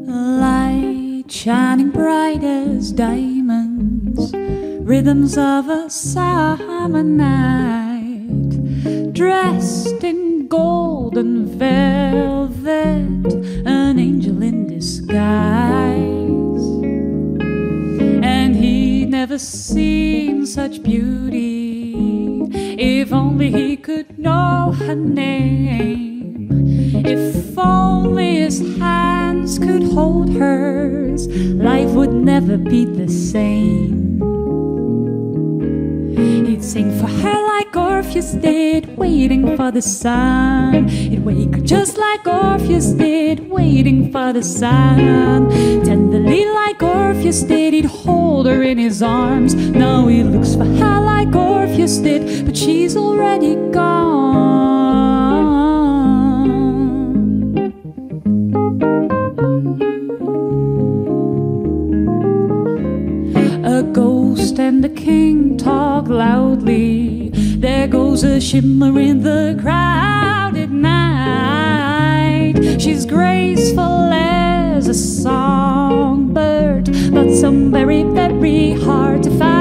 Light shining bright as diamonds, rhythms of a summer night, dressed in golden velvet, an angel in disguise. And he'd never seen such beauty, if only he could know her name. If only his hands could hold hers, life would never be the same. He'd sing for her like Orpheus did, waiting for the sun. He'd wake her just like Orpheus did, waiting for the sun. Tenderly like Orpheus did, he'd hold her in his arms. Now he looks for her like Orpheus did, but she's already gone. A ghost and a king talk loudly. There goes a shimmer in the crowded night. She's graceful as a songbird, but so very, very hard to find.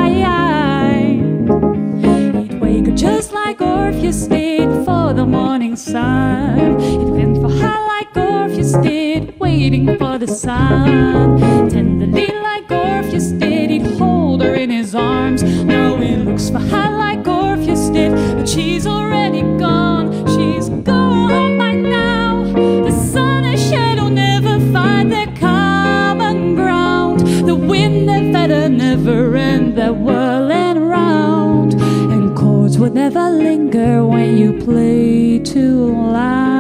He'd wake her just like Orpheus did for the morning sun. He'd went for her like Orpheus did, waiting for the sun. Tenderly like Orpheus did, he'd hold her in his arms. Now he looks for her like Orpheus did, but she's already gone. She's gone by now. The sun and shadow never find their common ground. The wind and feather never end their whirling round, and chords would never linger when you play too loud.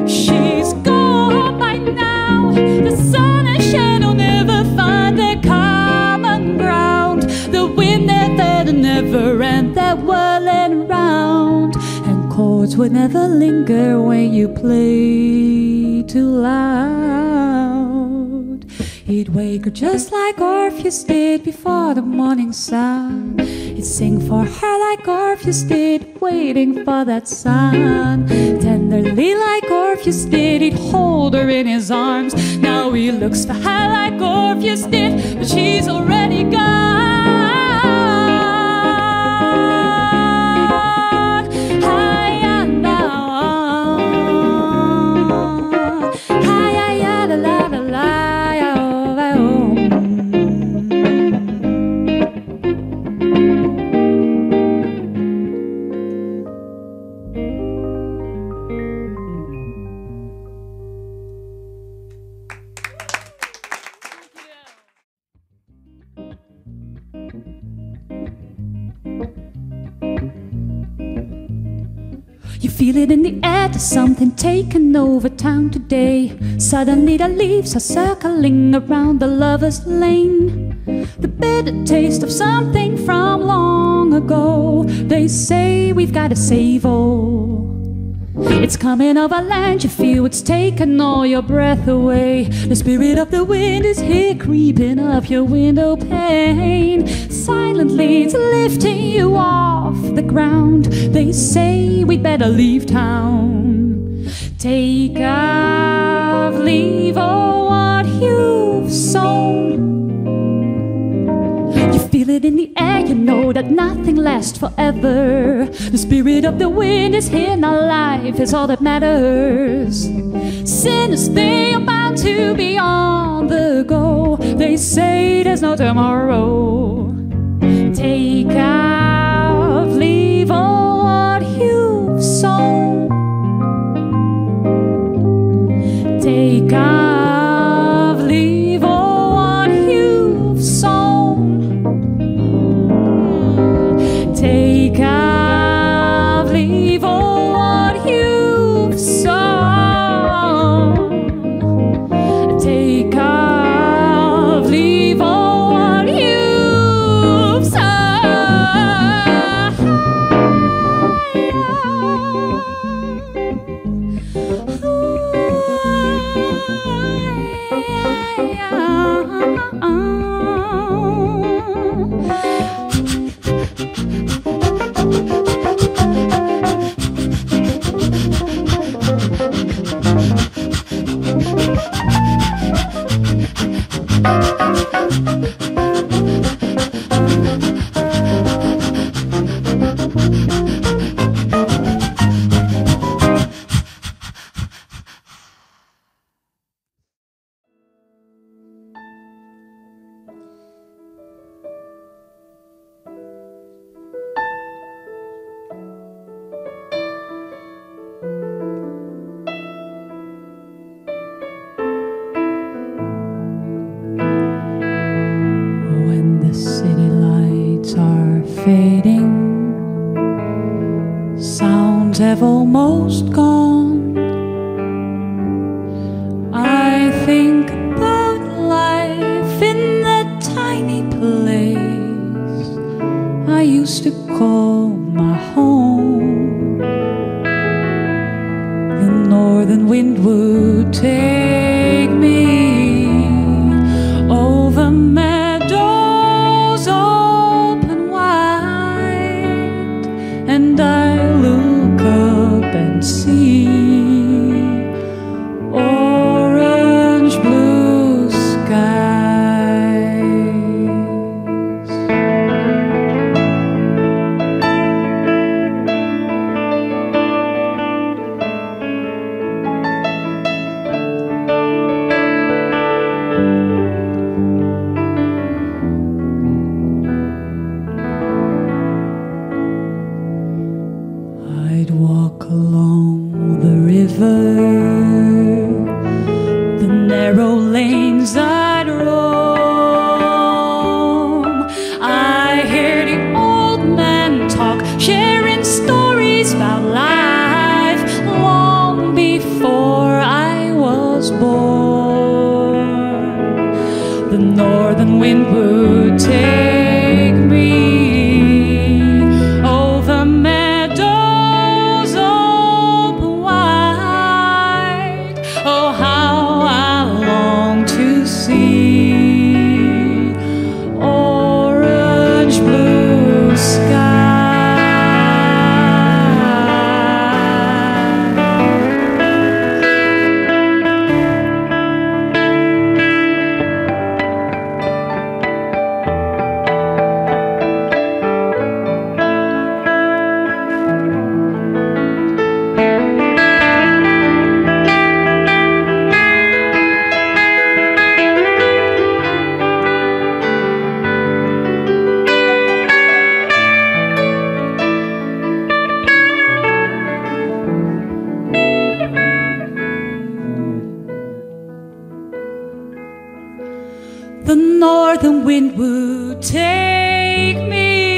She's gone by now. The sun and shadow never find their common ground. The wind and feather never end their whirling round, and chords would never linger when you play too loud. He'd wake her just like Orpheus did before the morning sun. He'd sing for her like Orpheus did, waiting for that sun. Tenderly like Orpheus did, he'd hold her in his arms. Now he looks for her like Orpheus did, but she's already gone. Hi-ya now. Hi-ya la la la la. You feel it in the air, there's something taking over town today. Suddenly the leaves are circling around the lover's lane. The bitter taste of something from long ago. They say we've got to save all. It's coming over land, you feel it's taking all your breath away. The spirit of the wind is here creeping up your window pane. Silently it's lifting you off the ground. They say we'd better leave town. Take off, leave all what you've sown. You feel it in the air, you know that nothing lasts forever. The spirit of the wind is here, now life is all that matters. Sinners, they are bound to be on the go. They say there's no tomorrow. Take off, leave all what you've sown. Take off, leave all what you've sown. Take off, leave all what you've sown. Take off, leave all Fading, sounds have almost gone. I think about life in that tiny place I used to call my home. The northern wind would take me over and I look up and see orange blue skies. I'd walk along the river, the narrow lanes I'd roam. I hear the old man talk, sharing stories about life long before I was born. The northern wind would take me over orange blue sky. The northern wind would take me